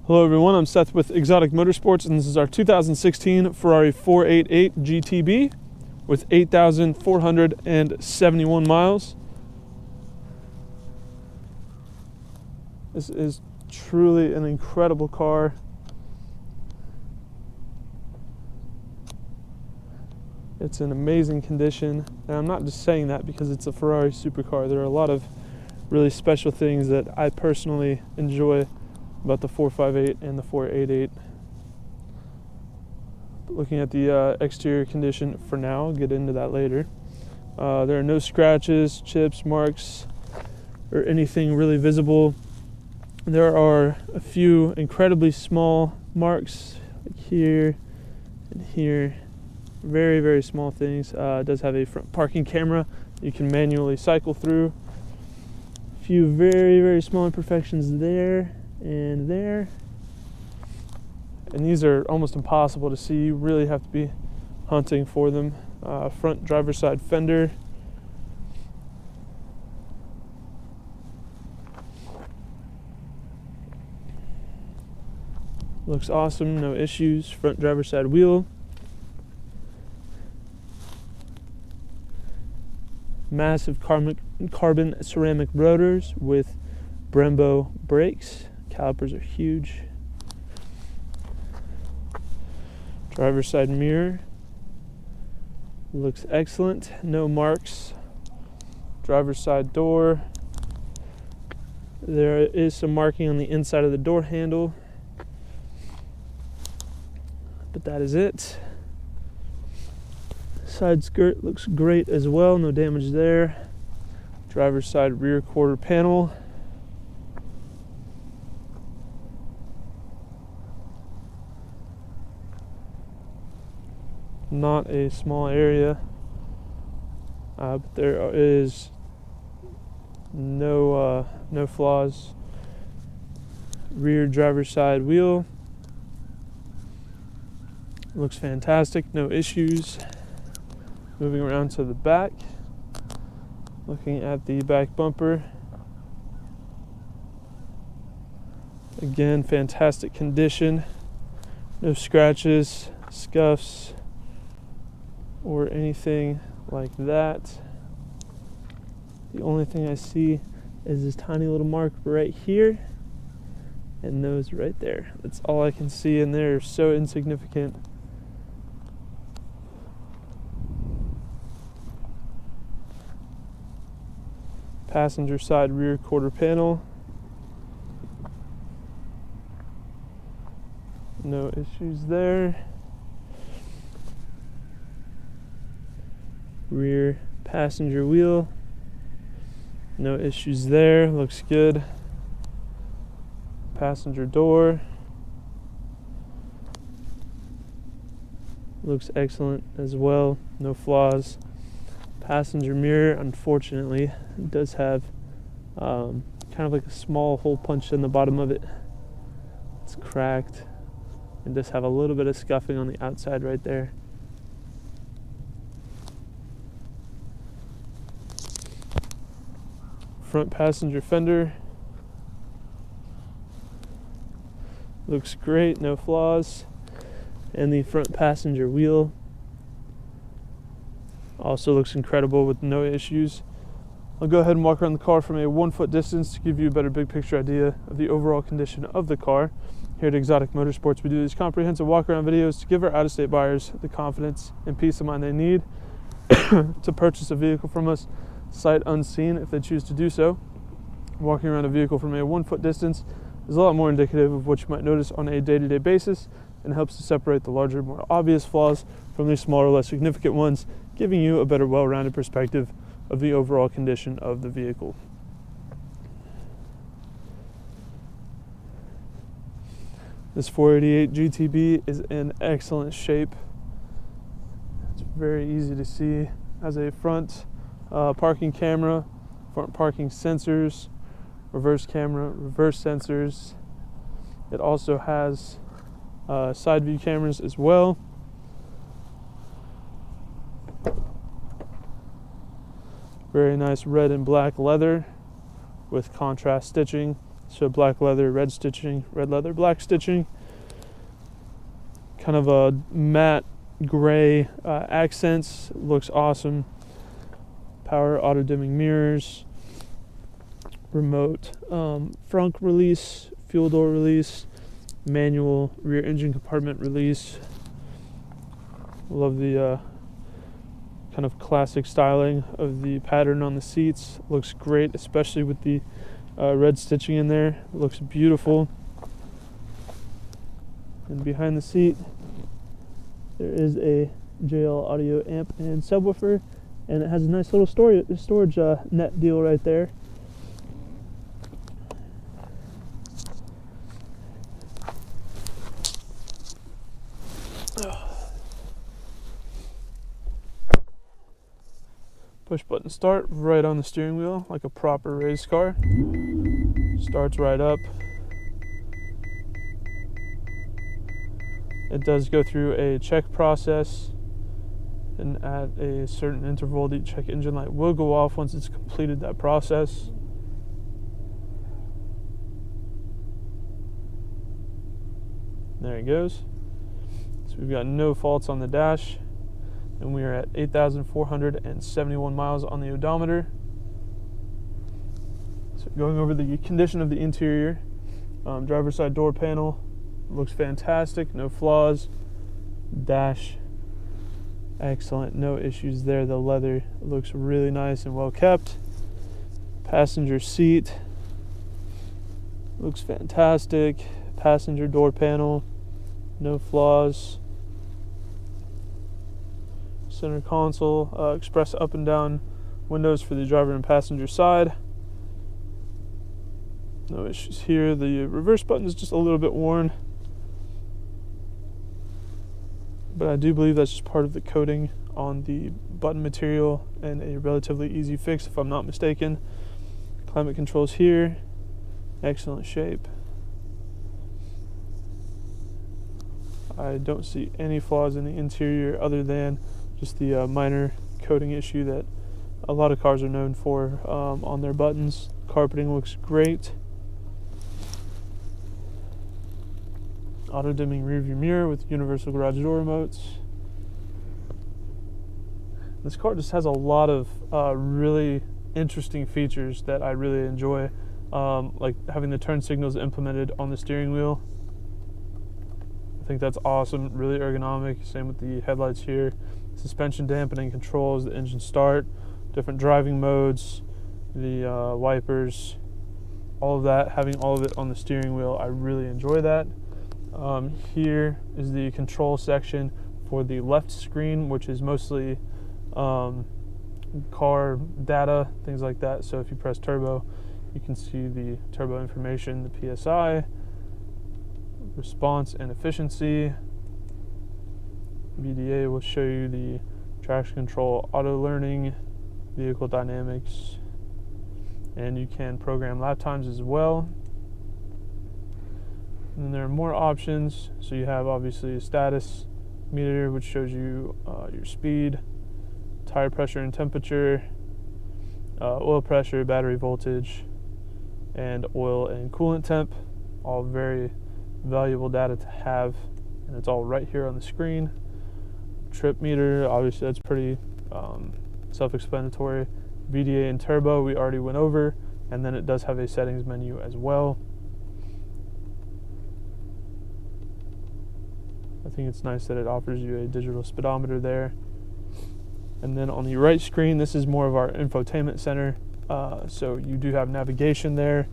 Hello everyone, I'm Seth with Exotic Motorsports, and this is our 2016 Ferrari 488 GTB with 8,471 miles. This is truly an incredible car. It's in amazing condition, and I'm not just saying that because it's a Ferrari supercar. There are a lot of really special things that I personally enjoy about the 458 and the 488. But looking at the exterior condition for now, I'll get into that later. There are no scratches, chips, marks, or anything really visible. There are a few incredibly small marks like here and here. Very, very small things. It does have a front parking camera you can manually cycle through. A few very, very small imperfections there and there, and these are almost impossible to see. You really have to be hunting for them. Front driver's side fender, looks awesome, no issues. Front driver's side wheel, massive carbon ceramic rotors with Brembo brakes. Calipers are huge. Driver's side mirror looks excellent, no marks. Driver's side door, there is some marking on the inside of the door handle, but that is it. Side skirt looks great as well, no damage there. Driver's side rear quarter panel, not a small area, but there is no flaws. Rear driver's side wheel looks fantastic, no issues. Moving around to the back, looking at the back bumper, again fantastic condition, no scratches, scuffs, or anything like that. The only thing I see is this tiny little mark right here and those right there. That's all I can see, and they're so insignificant. Passenger side rear quarter panel, no issues there. Rear passenger wheel, no issues there, looks good. Passenger door looks excellent as well, no flaws. Passenger mirror, unfortunately, does have kind of like a small hole punched in the bottom of it. It's cracked and does have a little bit of scuffing on the outside right there. Front passenger fender looks great, no flaws. And the front passenger wheel also looks incredible with no issues. I'll go ahead and walk around the car from a 1 foot distance to give you a better big picture idea of the overall condition of the car. Here at Exotic Motorsports, we do these comprehensive walk around videos to give our out-of-state buyers the confidence and peace of mind they need to purchase a vehicle from us sight unseen if they choose to do so. Walking around a vehicle from a 1 foot distance is a lot more indicative of what you might notice on a day-to-day basis, and helps to separate the larger, more obvious flaws from the smaller, less significant ones, giving you a better, well-rounded perspective of the overall condition of the vehicle. This 488 GTB is in excellent shape. It's very easy to see. Has a front parking camera, front parking sensors, reverse camera, reverse sensors. It also has side view cameras as well. Very nice red and black leather with contrast stitching So black leather, red stitching, red leather, black stitching. Kind of a matte gray accents. Looks awesome. Power auto dimming mirrors. Remote front release, fuel door release, manual rear engine compartment release. Love the kind of classic styling of the pattern on the seats. Looks great, especially with the red stitching in there. It looks beautiful. And behind the seat, there is a JL audio amp and subwoofer, and it has a nice little storage net deal right there. Push button start right on the steering wheel like a proper race car. Starts right up. It does go through a check process, and at a certain interval the check engine light will go off once it's completed that process. There it goes. So we've got no faults on the dash, and we are at 8,471 miles on the odometer. So going over the condition of the interior, driver's side door panel looks fantastic, no flaws. Dash, excellent, no issues there. The leather looks really nice and well kept. Passenger seat looks fantastic. Passenger door panel, no flaws. Center console, express up and down windows for the driver and passenger side. No issues here. The reverse button is just a little bit worn, but I do believe that's just part of the coating on the button material and a relatively easy fix if I'm not mistaken. Climate controls here, excellent shape. I don't see any flaws in the interior other than just the minor coating issue that a lot of cars are known for on their buttons. Carpeting looks great. Auto dimming rearview mirror with universal garage door remotes. This car just has a lot of really interesting features that I really enjoy, like having the turn signals implemented on the steering wheel. I think that's awesome, really ergonomic. Same with the headlights here. Suspension dampening controls, the engine start, different driving modes, the wipers, all of that, having all of it on the steering wheel, I really enjoy that. Here is the control section for the left screen, which is mostly car data, things like that. So if you press turbo, you can see the turbo information, the PSI, response and efficiency. VDA will show you the traction control, auto learning, vehicle dynamics, and you can program lap times as well. And then there are more options. So you have obviously a status meter, which shows you your speed, tire pressure and temperature, oil pressure, battery voltage, and oil and coolant temp. All very valuable data to have, and it's all right here on the screen. Trip meter, obviously that's pretty self-explanatory. VDA and turbo we already went over, and then it does have a settings menu as well. I think it's nice that it offers you a digital speedometer there. And then on the right screen, this is more of our infotainment center. So you do have navigation there,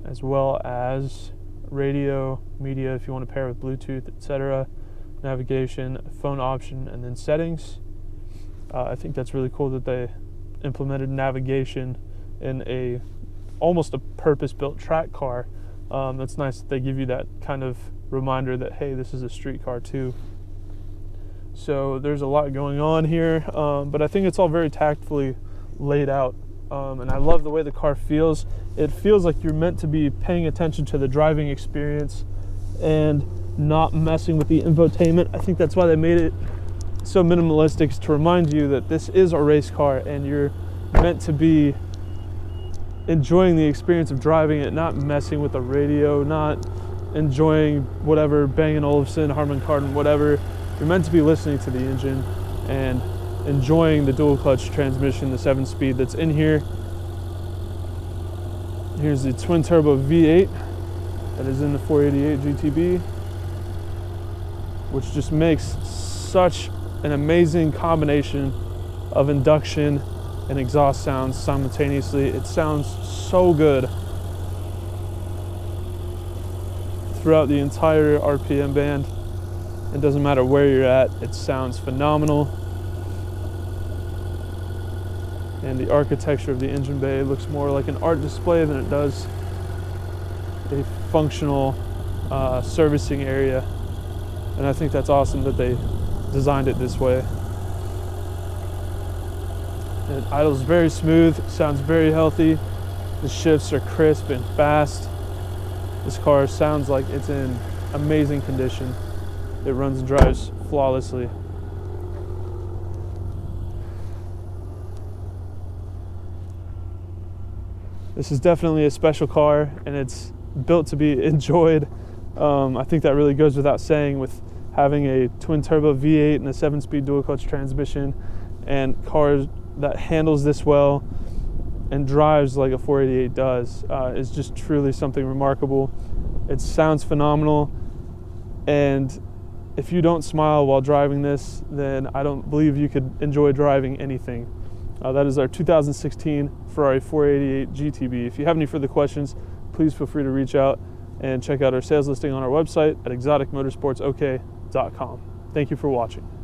as well as radio, media if you want to pair with Bluetooth, etc. Navigation, phone option, and then settings. I think that's really cool that they implemented navigation in almost a purpose-built track car. It's nice that they give you that kind of reminder that, hey, this is a street car too. So there's a lot going on here, but I think it's all very tactfully laid out, and I love the way the car feels. It feels like you're meant to be paying attention to the driving experience and not messing with the infotainment. I think that's why they made it so minimalistic, to remind you that this is a race car and you're meant to be enjoying the experience of driving it, not messing with the radio, not enjoying whatever, Bang & Olufsen, Harman Kardon, whatever. You're meant to be listening to the engine and enjoying the dual clutch transmission, the 7-speed that's in here. Here's the twin turbo V8 that is in the 488 GTB, which just makes such an amazing combination of induction and exhaust sounds simultaneously. It sounds so good throughout the entire RPM band. It doesn't matter where you're at, it sounds phenomenal. And the architecture of the engine bay looks more like an art display than it does a functional servicing area. And I think that's awesome that they designed it this way. It idles very smooth, sounds very healthy. The shifts are crisp and fast. This car sounds like it's in amazing condition. It runs and drives flawlessly. This is definitely a special car, and it's built to be enjoyed. I think that really goes without saying with having a twin turbo V8 and a 7-speed dual clutch transmission, and cars that handles this well and drives like a 488 does is just truly something remarkable. It sounds phenomenal, and if you don't smile while driving this, then I don't believe you could enjoy driving anything. That is our 2016 Ferrari 488 GTB. If you have any further questions, please feel free to reach out and check out our sales listing on our website at exoticmotorsportsok.com. Thank you for watching.